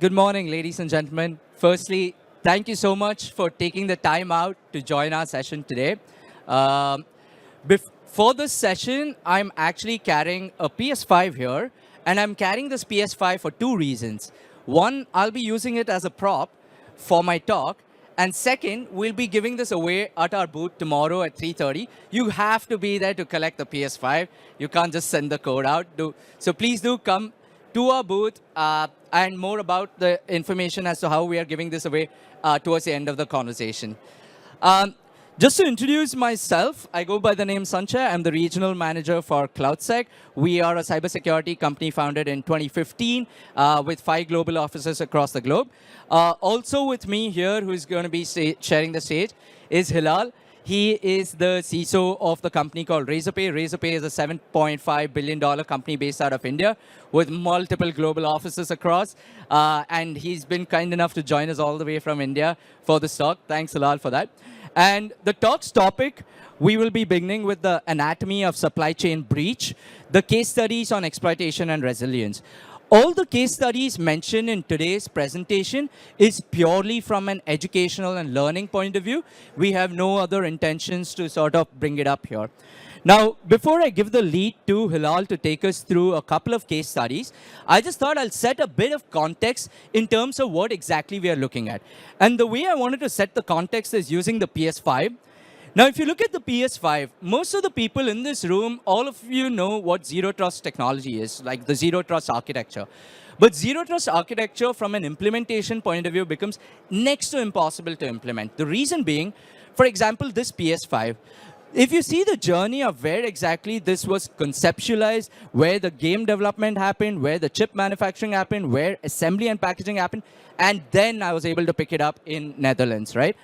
Good morning, ladies and gentlemen. Firstly, thank you so much for taking the time out to join our session today. Um, for this session, I'm actually carrying a PS5 here, and I'm carrying this PS5 for two reasons. One, I'll be using it as a prop for my talk, and second, we'll be giving this away at our booth tomorrow at 3:30. You have to be there to collect the PS5. You can't just send the code out. So please do come to our booth and more about the information as to how we are giving this away towards the end of the conversation. Um, just to introduce myself, I go by the name Sanjay. I'm the regional manager for CloudSec. We are a cybersecurity company founded in 2015 with 5 global offices across the globe. Also with me here, who is going to be sharing the stage, is Hilal. He is the CISO of the company called Razorpay. Razorpay is a $7.5 billion company based out of India with multiple global offices across. And he's been kind enough to join us all the way from India for this talk. Thanks, Hilal, for that. And the talk's topic, we will be beginning with the anatomy of supply chain breach, the case studies on exploitation and resilience. All the case studies mentioned in today's presentation is purely from an educational and learning point of view. We have no other intentions to sort of bring it up here. Now, before I give the lead to Hilal to take us through a couple of case studies, I just thought I'll set a bit of context in terms of what exactly we are looking at. And the way I wanted to set the context is using the PS5. Now, if you look at the PS5, most of the people in this room, all of you know what zero trust technology is, like the zero trust architecture. But zero trust architecture from an implementation point of view becomes next to impossible to implement. The reason being, for example, this PS5, if you see the journey of where exactly this was conceptualized, where the game development happened, where the chip manufacturing happened, where assembly and packaging happened, and then I was able to pick it up in Netherlands, right?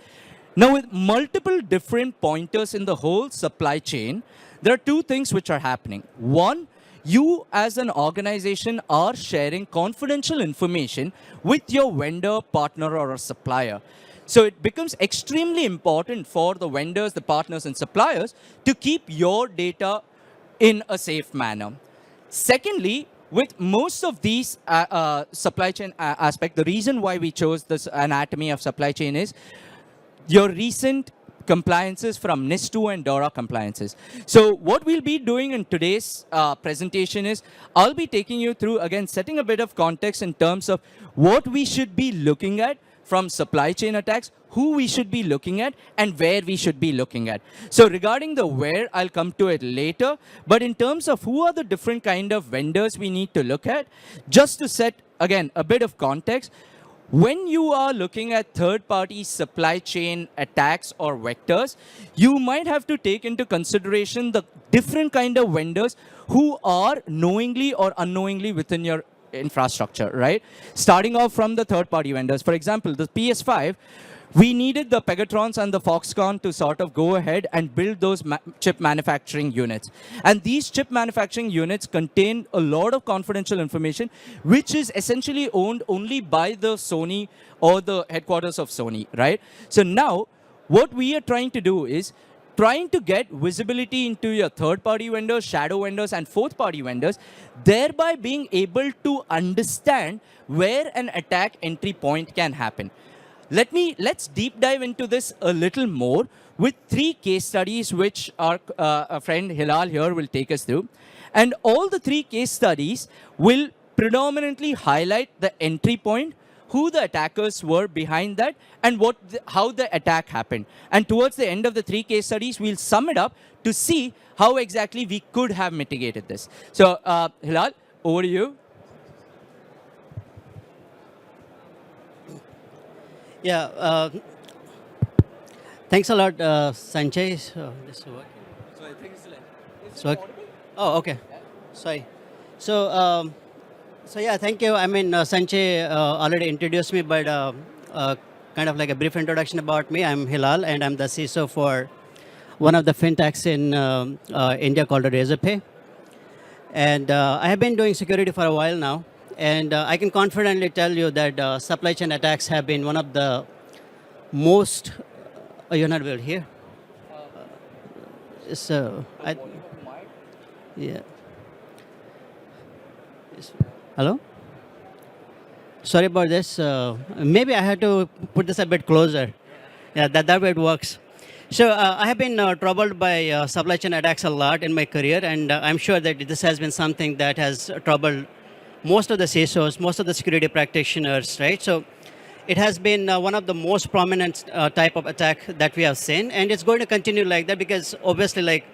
Now, with multiple different pointers in the whole supply chain, there are two things which are happening. One, you as an organization are sharing confidential information with your vendor, partner, or a supplier. So it becomes extremely important for the vendors, the partners, and suppliers to keep your data in a safe manner. Secondly, with most of these supply chain aspects, the reason why we chose this anatomy of supply chain is your recent compliances from NIS2 and DORA compliances. So what we'll be doing in today's presentation is I'll be taking you through, again, setting a bit of context in terms of what we should be looking at from supply chain attacks, who we should be looking at, and where we should be looking at. So regarding the where, I'll come to it later. But in terms of who are the different kind of vendors we need to look at, just to set, again, a bit of context, when you are looking at third-party supply chain attacks or vectors, you might have to take into consideration the different kind of vendors who are knowingly or unknowingly within your infrastructure, right? Starting off from the third-party vendors. For example, the PS5, we needed the Pegatrons and the Foxconn to sort of go ahead and build those chip manufacturing units. And these chip manufacturing units contain a lot of confidential information, which is essentially owned only by the Sony or the headquarters of Sony, right? So now, what we are trying to do is trying to get visibility into your third-party vendors, shadow vendors, and fourth-party vendors, thereby being able to understand where an attack entry point can happen. Let's deep dive into this a little more with 3 case studies which our friend Hilal here will take us through. And all the 3 case studies will predominantly highlight the entry point, who the attackers were behind that, and how the attack happened. And towards the end of the 3 case studies, we'll sum it up to see how exactly we could have mitigated this. So Hilal, over to you. Yeah, thanks a lot, Sanjay. So, this is working. So I think It's working. Oh, okay. Sorry. So, so yeah, thank you. I mean, Sanjay already introduced me, but kind of like a brief introduction about me. I'm Hilal, and I'm the CISO for one of the fintechs in India called Razorpay. And I have been doing security for a while now. And I can confidently tell you that supply chain attacks have been one of the most. You're not able to hear? So, yeah. Hello? Sorry about this. Maybe I had to put this a bit closer. Yeah, that way it works. So I have been troubled by supply chain attacks a lot in my career, and I'm sure that this has been something that has troubled most of the CISOs, most of the security practitioners, right? So it has been one of the most prominent type of attack that we have seen, and it's going to continue like that because obviously, like,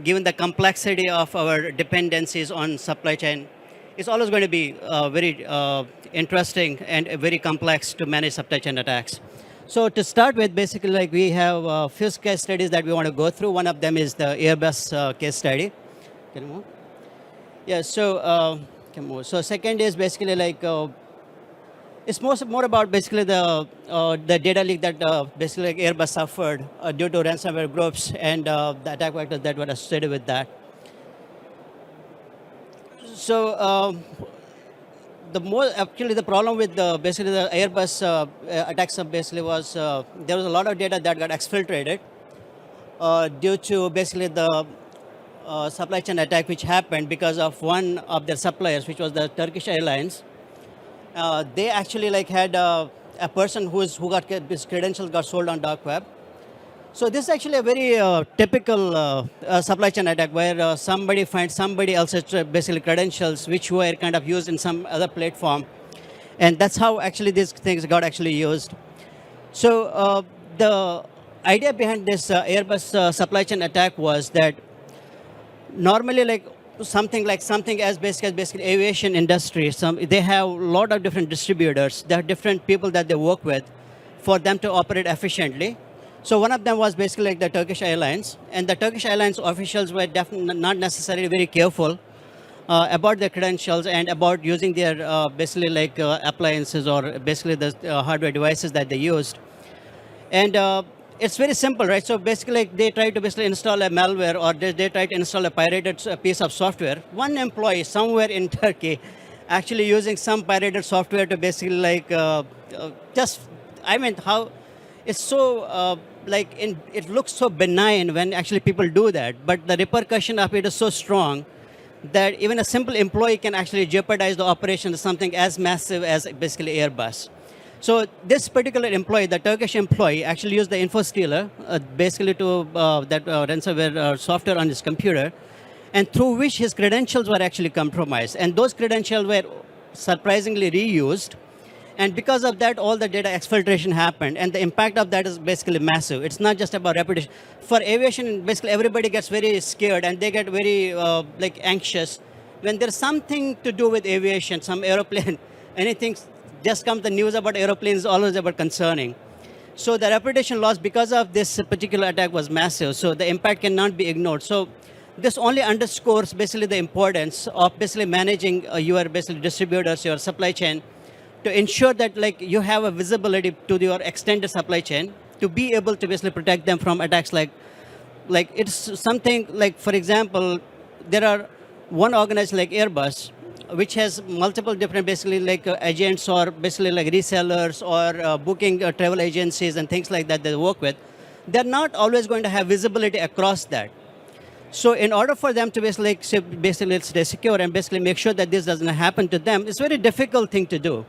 given the complexity of our dependencies on supply chain, it's always going to be very interesting and very complex to manage supply chain attacks. So to start with, basically, like, we have a few case studies that we want to go through. One of them is the Airbus case study. Can you move? Yeah. So can move. So second is basically like it's more about basically the data leak that basically like Airbus suffered due to ransomware groups and the attack vectors that were associated with that. So the problem with basically the Airbus attacks basically was there was a lot of data that got exfiltrated due to basically the supply chain attack which happened because of one of their suppliers, which was the Turkish Airlines. They actually like had a person who got his credentials got sold on dark web. So this is actually a very typical supply chain attack where somebody finds somebody else's basically credentials which were kind of used in some other platform, and that's how actually these things got actually used. So the idea behind this Airbus supply chain attack was that normally something as basic as basically aviation industry, they have a lot of different distributors. There are different people that they work with for them to operate efficiently. So one of them was basically like the Turkish Airlines, and the Turkish Airlines officials were definitely not necessarily very careful about their credentials and about using their basically like appliances or basically the hardware devices that they used. And it's very simple, right? So basically, like, they try to basically install a malware or they try to install a pirated piece of software. One employee somewhere in Turkey actually using some pirated software to basically like how it's so it looks so benign when actually people do that, but the repercussion of it is so strong that even a simple employee can actually jeopardize the operation of something as massive as basically Airbus. So this particular employee, the Turkish employee, actually used the InfoStealer basically to that ransomware software on his computer, and through which his credentials were actually compromised. And those credentials were surprisingly reused. And because of that, all the data exfiltration happened. And the impact of that is basically massive. It's not just about reputation. For aviation, basically everybody gets very scared and they get very anxious. When there's something to do with aviation, some aeroplane, anything just comes the news about airplanes, always about concerning. So the reputation loss because of this particular attack was massive. So the impact cannot be ignored. So this only underscores basically the importance of basically managing your basically distributors, your supply chain, to ensure that like you have a visibility to your extended supply chain to be able to basically protect them from attacks like it's something like, for example, there are one organization like Airbus, which has multiple different basically like agents or basically like resellers or booking travel agencies and things like that they work with. They're not always going to have visibility across that. So in order for them to basically stay secure and basically make sure that this doesn't happen to them, it's a very difficult thing to do.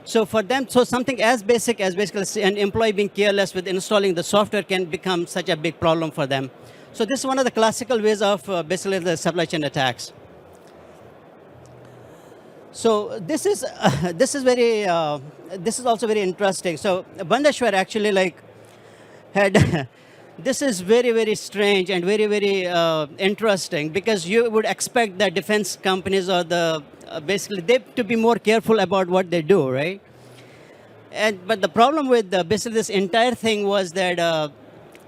So for them, so something as basic as basically an employee being careless with installing the software can become such a big problem for them. So this is one of the classical ways of basically the supply chain attacks. So this is also very interesting. So Bandeshwar actually like had this is very, very strange and very, very interesting, because you would expect that defense companies or the basically they to be more careful about what they do, right? But the problem with basically this entire thing was that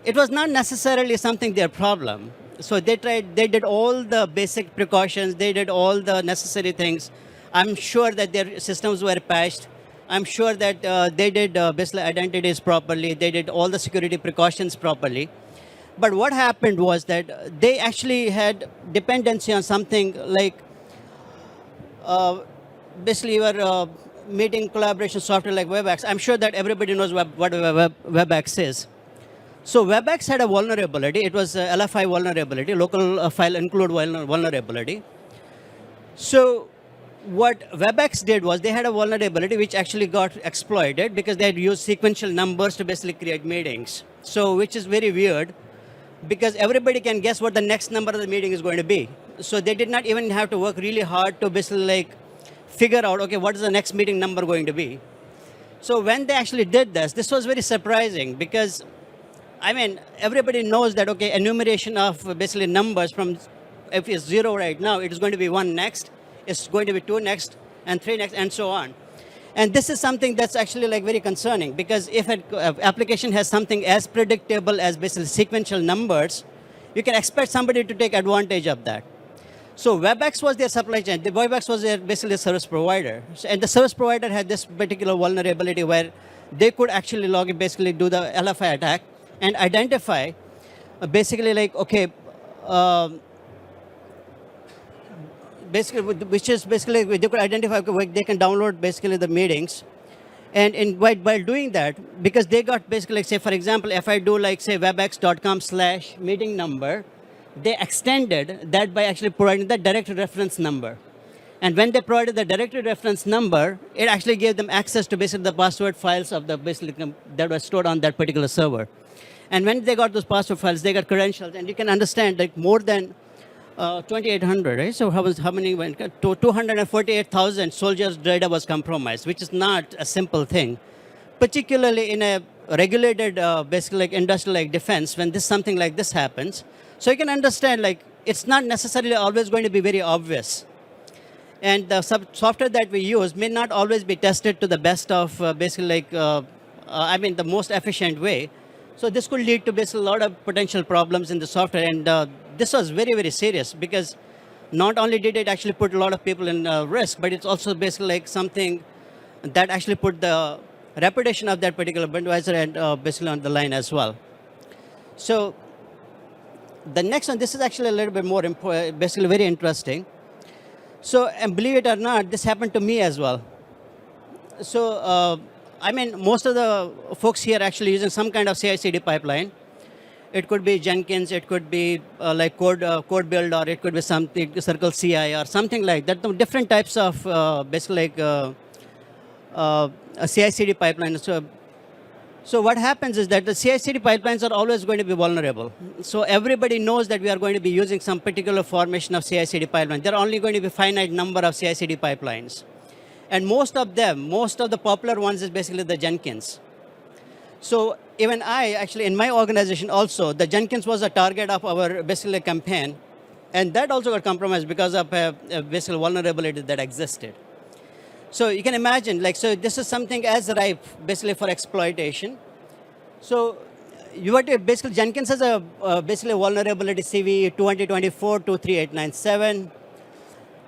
it was not necessarily something their problem. So they did all the basic precautions, they did all the necessary things. I'm sure that their systems were patched. I'm sure that they did basically identities properly. They did all the security precautions properly. But what happened was that they actually had dependency on something like basically your meeting collaboration software like WebEx. I'm sure that everybody knows what WebEx is. So WebEx had a vulnerability. It was a LFI vulnerability, local file include vulnerability. So what WebEx did was they had a vulnerability which actually got exploited because they had used sequential numbers to basically create meetings. So, which is very weird because everybody can guess what the next number of the meeting is going to be. So they did not even have to work really hard to basically like figure out, okay, what is the next meeting number going to be? So when they actually did this was very surprising because, I mean, everybody knows that, okay, enumeration of basically numbers from, if it's 0 right now, it is going to be 1 next, it's going to be 2 next, and 3 next, and so on. And this is something that's actually like very concerning because if an application has something as predictable as basically sequential numbers, you can expect somebody to take advantage of that. So WebEx was their supply chain. The WebEx was their basically service provider. And the service provider had this particular vulnerability where they could actually log in, basically do the LFI attack and identify basically like, okay, basically, which is basically they could identify where they can download basically the meetings, and while doing that, because they got basically like, say for example, if I do like say webex.com/meeting number, they extended that by actually providing the directory reference number, and when they provided the directory reference number, it actually gave them access to basically the password files of the basically that were stored on that particular server, and when they got those password files, they got credentials, and you can understand like more than 2,800, right? So how many went? 248,000 soldiers' data was compromised, which is not a simple thing, particularly in a regulated, basically like industrial like defense. When something like this happens, so you can understand like it's not necessarily always going to be very obvious, and the software that we use may not always be tested to the best of basically like I mean the most efficient way. So this could lead to basically a lot of potential problems in the software, and this was very, very serious because not only did it actually put a lot of people in risk, but it's also basically like something that actually put the reputation of that particular advisor and basically on the line as well. So the next one, this is actually a little bit more basically very interesting. So, and believe it or not, this happened to me as well. So, I mean, most of the folks here are actually using some kind of CI/CD pipeline. It could be Jenkins, it could be like code build, or it could be something Circle CI or something like that. The different types of basically like a CI/CD pipeline. So what happens is that the CI/CD pipelines are always going to be vulnerable. So everybody knows that we are going to be using some particular formation of CI/CD pipeline. There are only going to be finite number of CI/CD pipelines. And most of the popular ones is basically the Jenkins. So even I, actually in my organization also, the Jenkins was a target of our basically campaign. And that also got compromised because of a basically vulnerability that existed. So you can imagine, like, so this is something as ripe basically for exploitation. So you want to basically, Jenkins has a basically vulnerability CV 2024-23897.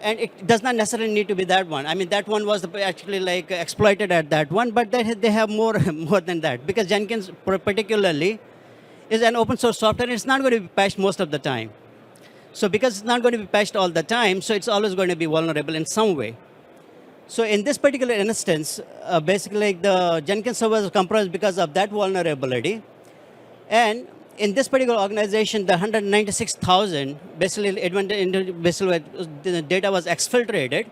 And it does not necessarily need to be that one. I mean, that one was actually like exploited at that one, but they have more than that, because Jenkins particularly is an open source software, and it's not going to be patched most of the time. So because it's not going to be patched all the time, so it's always going to be vulnerable in some way. So in this particular instance, basically like the Jenkins server was compromised because of that vulnerability. And in this particular organization, the 196,000 basically the data was exfiltrated,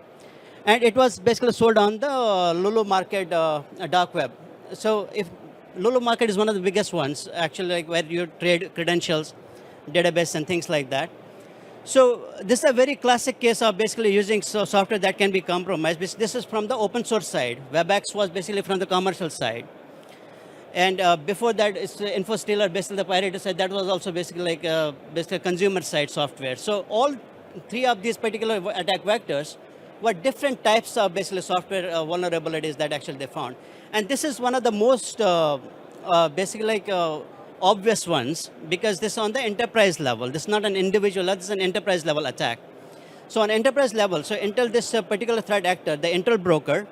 and it was basically sold on the Lulu Market dark web. So if Lulu Market is one of the biggest ones, actually, like where you trade credentials, database, and things like that. So this is a very classic case of basically using software that can be compromised. This is from the open source side. WebEx was basically from the commercial side. And before that, it's InfoStealer, basically the pirate side, that was also basically like basically consumer side software. So all three of these particular attack vectors were different types of basically software vulnerabilities that actually they found. And this is one of the most basically like obvious ones, because this is on the enterprise level. This is not an individual, this is an enterprise level attack. So on enterprise level, so Intel, this particular threat actor, the Intel broker,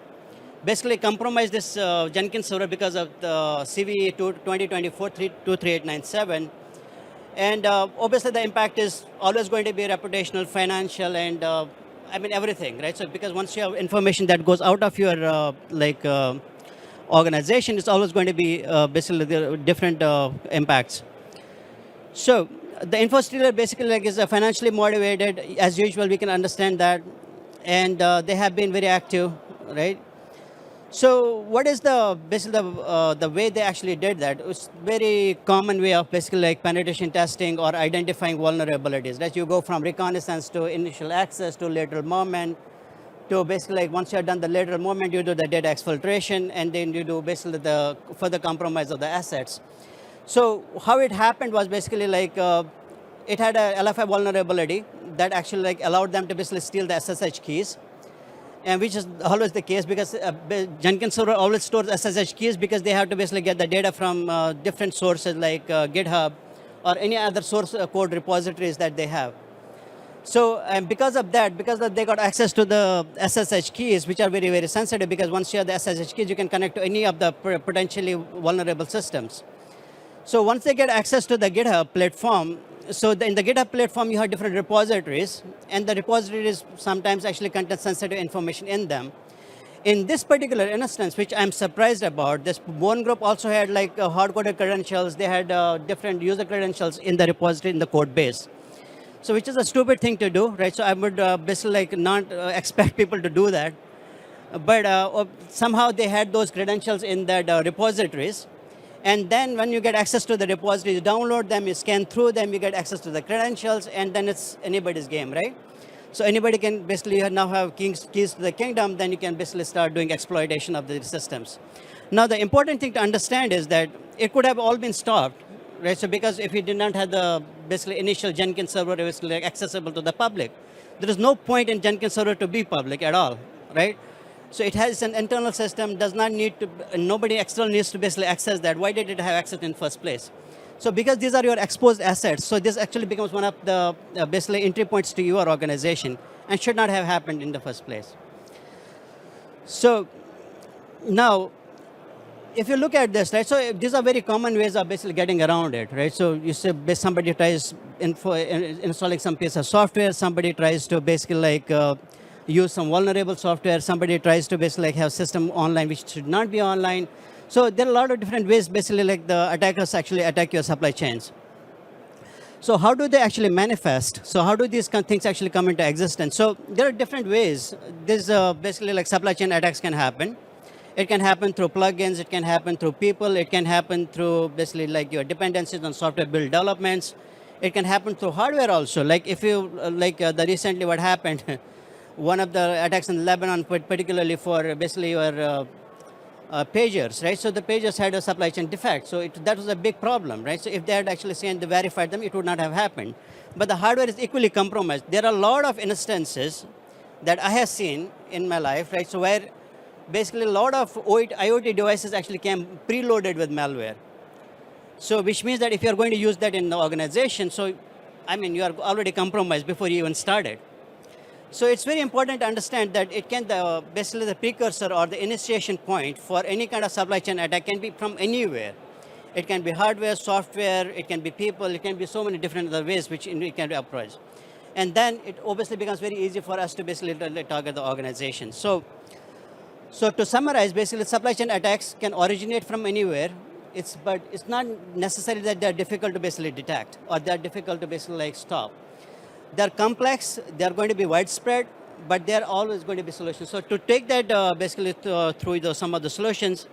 basically compromised this Jenkins server because of the CV 2024-23897. And obviously the impact is always going to be reputational, financial, and I mean everything, right? So because once you have information that goes out of your organization, it's always going to be basically the different impacts. So the InfoStealer basically like is financially motivated. As usual, we can understand that. and they have been very active, right? So what is basically the way they actually did that? It's very common way of basically like penetration testing or identifying vulnerabilities. That you go from reconnaissance to initial access to lateral movement to basically like once you have done the lateral movement, you do the data exfiltration, and then you do basically the further compromise of the assets. So how it happened was basically like it had a LFI vulnerability that actually like allowed them to basically steal the SSH keys, and which is always the case because Jenkins server always stores SSH keys because they have to basically get the data from different sources like GitHub or any other source code repositories that they have. So and because of that, they got access to the SSH keys, which are very, very sensitive, because once you have the SSH keys, you can connect to any of the potentially vulnerable systems. So once they get access to the GitHub platform, so in the GitHub platform, you have different repositories, and the repositories sometimes actually contain sensitive information in them. In this particular instance, which I'm surprised about, this one group also had like hard-coded credentials. They had different user credentials in the repository in the code base. So which is a stupid thing to do, right? So I would basically like not expect people to do that. But somehow they had those credentials in that repositories. And then when you get access to the repositories, you download them, you scan through them, you get access to the credentials, and then it's anybody's game, right? So anybody can basically now have keys to the kingdom, then you can basically start doing exploitation of the systems. Now the important thing to understand is that it could have all been stopped, right? So because if you did not have the basically initial Jenkins server basically accessible to the public, there is no point in Jenkins server to be public at all, right? So it has an internal system, does not need to, nobody external needs to basically access that. Why did it have access in first place? So because these are your exposed assets, so this actually becomes one of the basically entry points to your organization and should not have happened in the first place. So now, if you look at this, right, so these are very common ways of basically getting around it, right? So you say somebody tries installing some piece of software, somebody tries to basically like use some vulnerable software, somebody tries to basically like have system online which should not be online. So there are a lot of different ways basically like the attackers actually attack your supply chains. So how do they actually manifest? So how do these things actually come into existence? So there are different ways. This basically like supply chain attacks can happen. It can happen through plugins, it can happen through people, it can happen through basically like your dependencies on software build developments. It can happen through hardware also. Like if you, the recently what happened, one of the attacks in Lebanon, particularly for basically your pagers, right? So the pagers had a supply chain defect. So that was a big problem, right? So if they had actually seen and verified them, it would not have happened. But the hardware is equally compromised. There are a lot of instances that I have seen in my life, right? So where basically a lot of IoT devices actually came preloaded with malware. So which means that if you're going to use that in the organization, so I mean, you are already compromised before you even started. So it's very important to understand that it can, basically the precursor or the initiation point for any kind of supply chain attack can be from anywhere. It can be hardware, software, it can be people, it can be so many different other ways which it can be approached. And then it obviously becomes very easy for us to basically target the organization. So to summarize, basically supply chain attacks can originate from anywhere. But it's not necessary that they're difficult to basically detect or they're difficult to basically like stop. They're complex, they're going to be widespread, but they're always going to be solutions. So to take that basically through some of the solutions,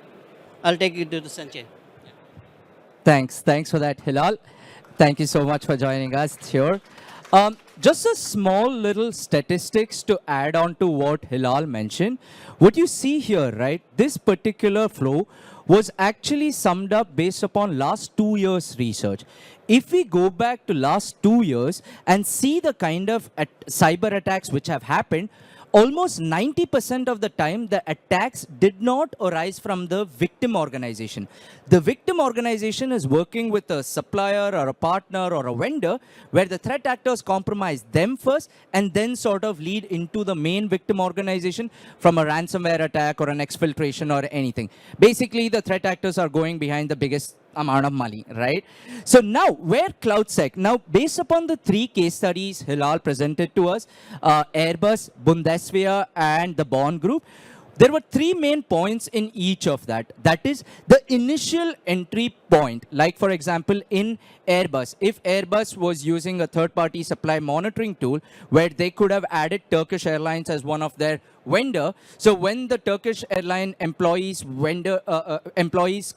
I'll take you to the Sanjay. Thanks for that, Hilal. Thank you so much for joining us here. Just a small little statistics to add on to what Hilal mentioned. What you see here, right, this particular flow was actually summed up based upon last 2 years research. If we go back to last 2 years and see the kind of cyber attacks which have happened, almost 90% of the time, the attacks did not arise from the victim organization. The victim organization is working with a supplier or a partner or a vendor where the threat actors compromise them first and then sort of lead into the main victim organization from a ransomware attack or an exfiltration or anything. Basically, the threat actors are going behind the biggest amount of money, right? So now, where CloudSec? Now, based upon the 3 case studies Hilal presented to us, Airbus, Bundeswehr, and the Bond Group, there were three main points in each of that. That is the initial entry point. Like, for example, in Airbus, if Airbus was using a third-party supply monitoring tool where they could have added Turkish Airlines as one of their vendor. So when the Turkish airline employees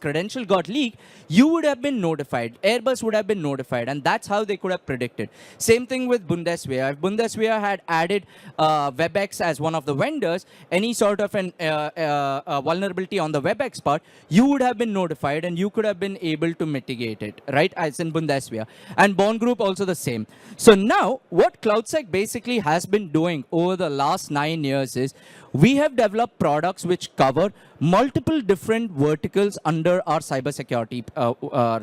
credential got leaked, you would have been notified. Airbus would have been notified, and that's how they could have predicted. Same thing with Bundeswehr. If Bundeswehr had added WebEx as one of the vendors, any sort of an vulnerability on the WebEx part, you would have been notified, and you could have been able to mitigate it, right? As in Bundeswehr. And Bond Group also the same. So now, what CloudSec basically has been doing over the last 9 years is we have developed products which cover multiple different verticals under our cybersecurity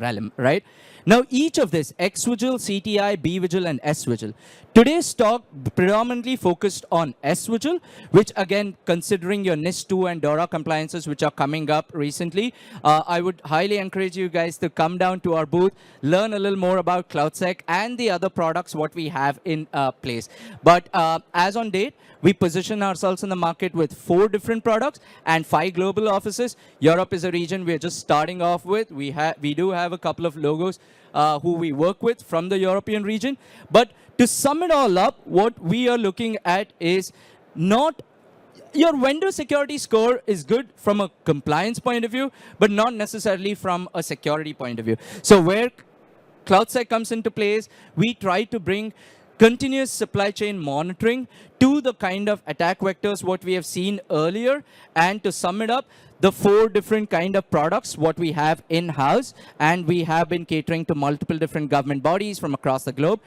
realm, right? Now, each of this, X-Vigil, CTI, B-Vigil, and S-Vigil. Today's talk predominantly focused on S-Vigil, which again, considering your NIST 2 and DORA compliances, which are coming up recently, I would highly encourage you guys to come down to our booth, learn a little more about CloudSec and the other products what we have in place. But as on date, we position ourselves in the market with 4 different products and 5 global offices. Europe is a region we're just starting off with. We do have a couple of logos who we work with from the European region. But to sum it all up, what we are looking at is not your vendor security score is good from a compliance point of view, but not necessarily from a security point of view. So where CloudSec comes into place, we try to bring continuous supply chain monitoring to the kind of attack vectors what we have seen earlier. And to sum it up, the 4 different kind of products what we have in-house, and we have been catering to multiple different government bodies from across the globe,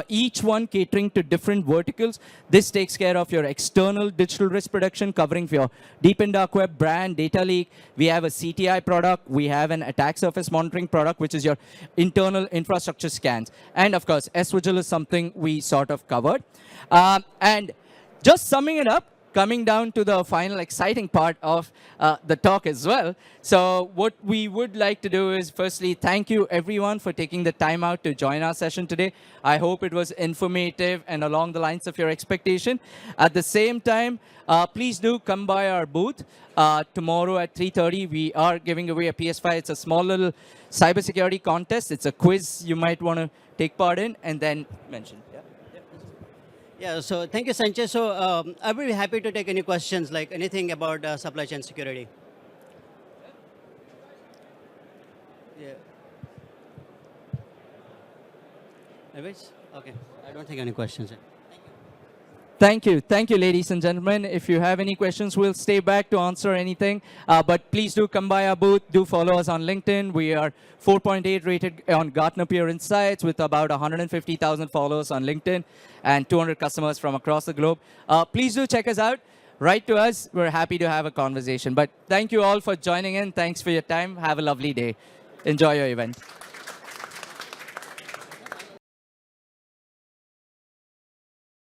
each one catering to different verticals. This takes care of your external digital risk protection, covering for your deep and dark web, brand, data leak. We have a CTI product. We have an attack surface monitoring product, which is your internal infrastructure scans. And of course, S-Vigil is something we sort of covered. And just summing it up, coming down to the final exciting part of the talk as well. So what we would like to do is firstly, thank you everyone for taking the time out to join our session today. I hope it was informative and along the lines of your expectation. At the same time, please do come by our booth. Tomorrow at 3:30, we are giving away a PS5. It's a small little cybersecurity contest. It's a quiz you might want to take part in and then mention. Yeah, so thank you, Sanjay. So I will be happy to take any questions, like anything about supply chain security. Yeah. Anyways, okay. I don't think any questions. Thank you. Thank you, ladies and gentlemen. If you have any questions, we'll stay back to answer anything. But please do come by our booth. Do follow us on LinkedIn. We are 4.8 rated on Gartner Peer Insights with about 150,000 followers on LinkedIn and 200 customers from across the globe. Please do check us out. Write to us. We're happy to have a conversation. But thank you all for joining in. Thanks for your time. Have a lovely day. Enjoy your event.